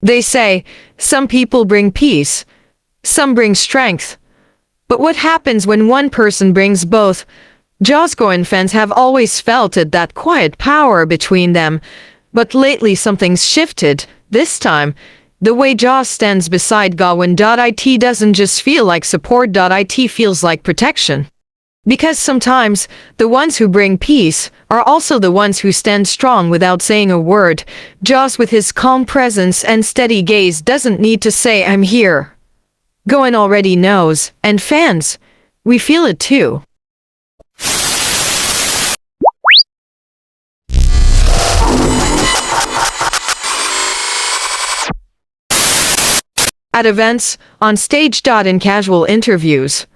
They say, some people bring peace, some bring strength. But what happens when one person brings both? Jossgawin fans have always felt it, that quiet power between them. But lately something's shifted. This time, the way Joss stands beside Gawin.it doesn't just feel like support.it, feels like protection. Because sometimes, the ones who bring peace are also the ones who stand strong without saying a word. Joss, with his calm presence and steady gaze, doesn't need to say, "I'm here." Gawin already knows, and fans, we feel it too. At events, on stage. In casual interviews,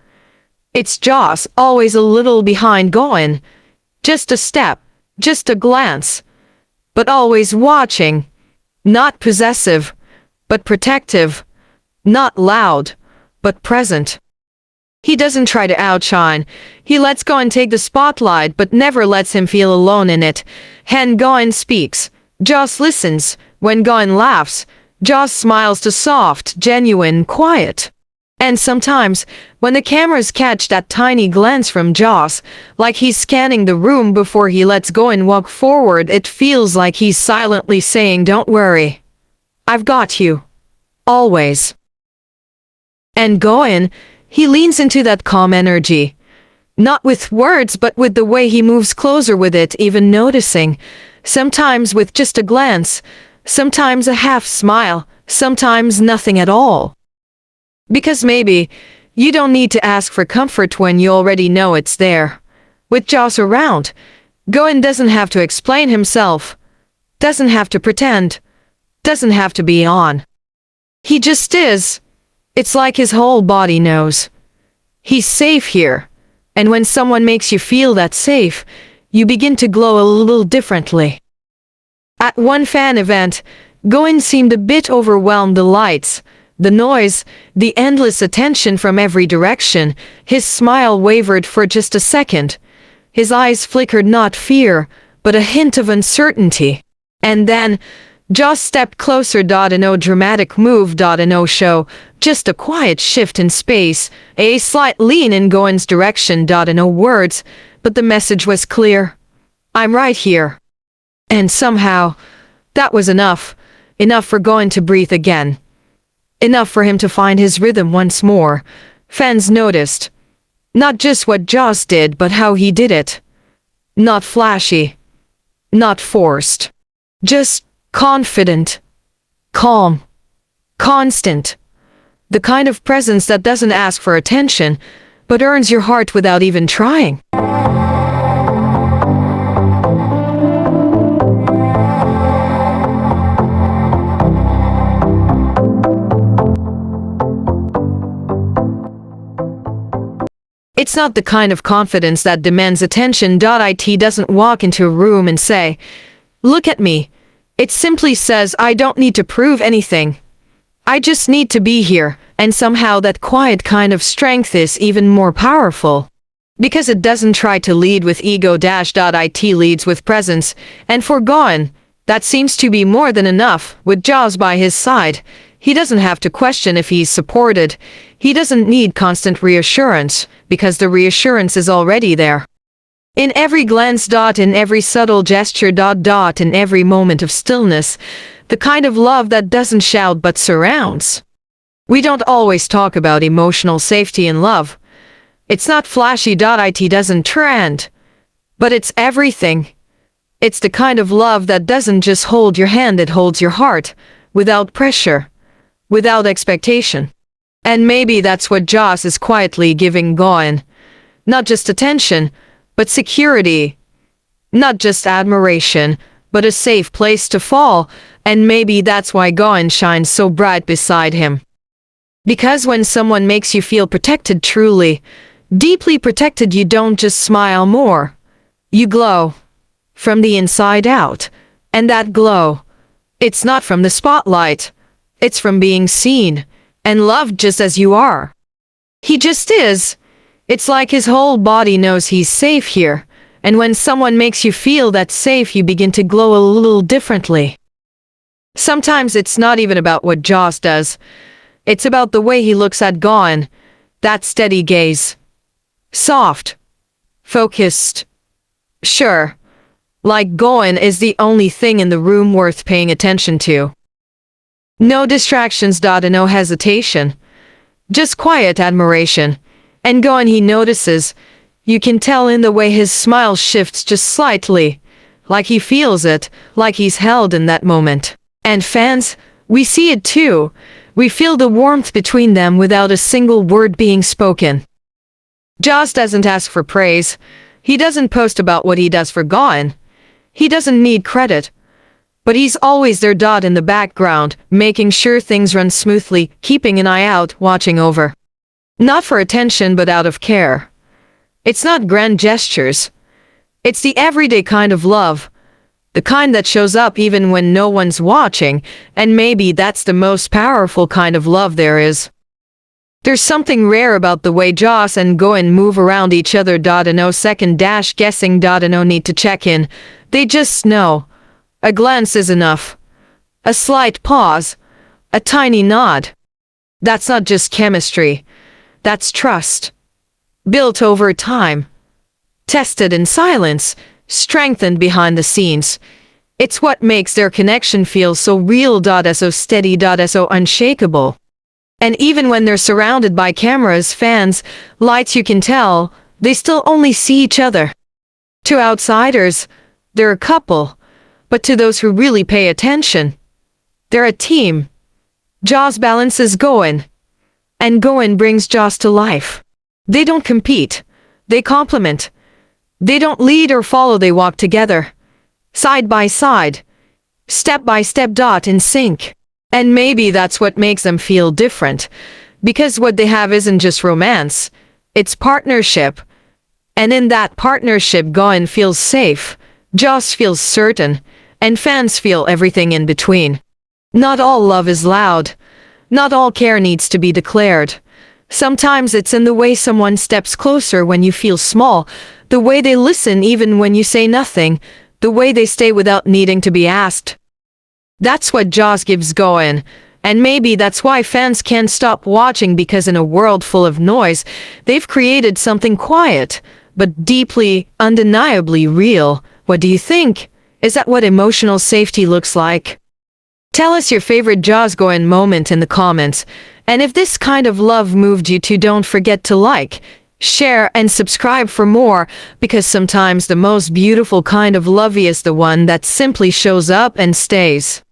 it's Joss, always a little behind Gawin. Just a step, just a glance. But always watching. Not possessive, but protective. Not loud, but present. He doesn't try to outshine. He lets Gawin take the spotlight, but never lets him feel alone in it. When Gawin speaks, Joss listens. When Gawin laughs, Joss smiles, to soft, genuine, quiet. And sometimes, when the cameras catch that tiny glance from Joss, like he's scanning the room before he lets Gawin walk forward, it feels like he's silently saying, "Don't worry. I've got you. Always." And Gawin, he leans into that calm energy. Not with words, but with the way he moves closer with it, even noticing. Sometimes with just a glance. Sometimes a half smile, sometimes nothing at all. Because maybe, you don't need to ask for comfort when you already know it's there. With Joss around, Gawin doesn't have to explain himself, doesn't have to pretend, doesn't have to be on. He just is. It's like his whole body knows. He's safe here, and when someone makes you feel that safe, you begin to glow a little differently. At one fan event, Gawin seemed a bit overwhelmed. The lights, the noise, the endless attention from every direction. His smile wavered for just a second. His eyes flickered, not fear, but a hint of uncertainty. And then, Joss stepped closer. No dramatic move. No show, just a quiet shift in space, a slight lean in Gawin's direction. No words, but the message was clear. "I'm right here." And somehow, that was enough. Enough for Gawin to breathe again. Enough for him to find his rhythm once more. Fans noticed. Not just what Joss did, but how he did it. Not flashy. Not forced. Just confident. Calm. Constant. The kind of presence that doesn't ask for attention, but earns your heart without even trying. It's not the kind of confidence that demands attention. It doesn't walk into a room and say, "Look at me." It simply says, "I don't need to prove anything. I just need to be here." And somehow that quiet kind of strength is even more powerful. Because it doesn't try to lead with ego. It leads with presence. And for Gawin, that seems to be more than enough. With Joss by his side, he doesn't have to question if he's supported. He doesn't need constant reassurance, because the reassurance is already there. In every glance. In every subtle gesture. In every moment of stillness. The kind of love that doesn't shout but surrounds. We don't always talk about emotional safety in love. It's not flashy. It doesn't trend. But it's everything. It's the kind of love that doesn't just hold your hand, it holds your heart, without pressure, without expectation. And maybe that's what Joss is quietly giving Gawin. Not just attention, but security. Not just admiration, but a safe place to fall. And maybe that's why Gawin shines so bright beside him. Because when someone makes you feel protected, truly, deeply protected, you don't just smile more. You glow. From the inside out. And that glow, it's not from the spotlight. It's from being seen and loved just as you are. He just is. It's like his whole body knows he's safe here. And when someone makes you feel that safe, you begin to glow a little differently. Sometimes it's not even about what Joss does. It's about the way he looks at Gawin. That steady gaze. Soft. Focused. Sure. Like Gawin is the only thing in the room worth paying attention to. No distractions. And no hesitation. Just quiet admiration. And Gawin, he notices. You can tell in the way his smile shifts just slightly. Like he feels it, like he's held in that moment. And fans, we see it too. We feel the warmth between them without a single word being spoken. Joss doesn't ask for praise. He doesn't post about what he does for Gawin. He doesn't need credit. But he's always there. In the background, making sure things run smoothly, keeping an eye out, watching over. Not for attention but out of care. It's not grand gestures. It's the everyday kind of love. The kind that shows up even when no one's watching, and maybe that's the most powerful kind of love there is. There's something rare about the way Joss and Gawin move around each other. No second guessing. No need to check in. They just know. A glance is enough. A slight pause. A tiny nod. That's not just chemistry. That's trust. Built over time. Tested in silence. Strengthened behind the scenes. It's what makes their connection feel so real. So steady. So unshakable. And even when they're surrounded by cameras, fans, lights, you can tell, they still only see each other. To outsiders, they're a couple. But to those who really pay attention, they're a team. Joss balances Gawin. And Gawin brings Joss to life. They don't compete. They complement. They don't lead or follow, they walk together. Side by side. Step by step. In sync. And maybe that's what makes them feel different. Because what they have isn't just romance. It's partnership. And in that partnership, Gawin feels safe. Joss feels certain. And fans feel everything in between. Not all love is loud. Not all care needs to be declared. Sometimes it's in the way someone steps closer when you feel small. The way they listen even when you say nothing. The way they stay without needing to be asked. That's what Joss gives Gawin, and maybe that's why fans can't stop watching, because in a world full of noise, they've created something quiet, but deeply, undeniably real. What do you think? Is that what emotional safety looks like? Tell us your favorite Joss Gawin moment in the comments, and if this kind of love moved you too, don't forget to like, share, and subscribe for more, because sometimes the most beautiful kind of love is the one that simply shows up and stays.